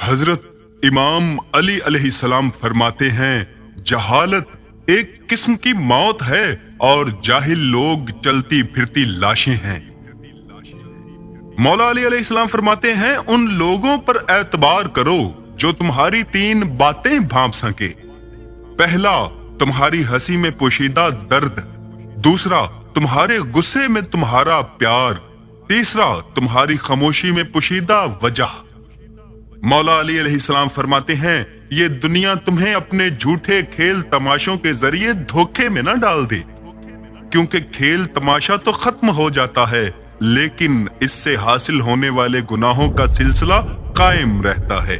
हजरत इमाम अली अलैहिस्सलाम फरमाते हैं, जहालत एक किस्म की मौत है और जाहिल लोग चलती फिरती लाशें हैं। मौला अली अलैहिस्सलाम फरमाते हैं, उन लोगों पर एतबार करो जो तुम्हारी 3 बातें भांप सके। पहला, तुम्हारी हंसी में पोशीदा दर्द। दूसरा, तुम्हारे गुस्से में तुम्हारा प्यार। तीसरा, तुम्हारी खामोशी में पोशीदा वजह। मौला अली अलैहिस्सलाम फरमाते हैं, ये दुनिया तुम्हें अपने झूठे खेल तमाशों के जरिए धोखे में न डाल दे, क्योंकि खेल तमाशा तो खत्म हो जाता है, लेकिन इससे हासिल होने वाले गुनाहों का सिलसिला कायम रहता है।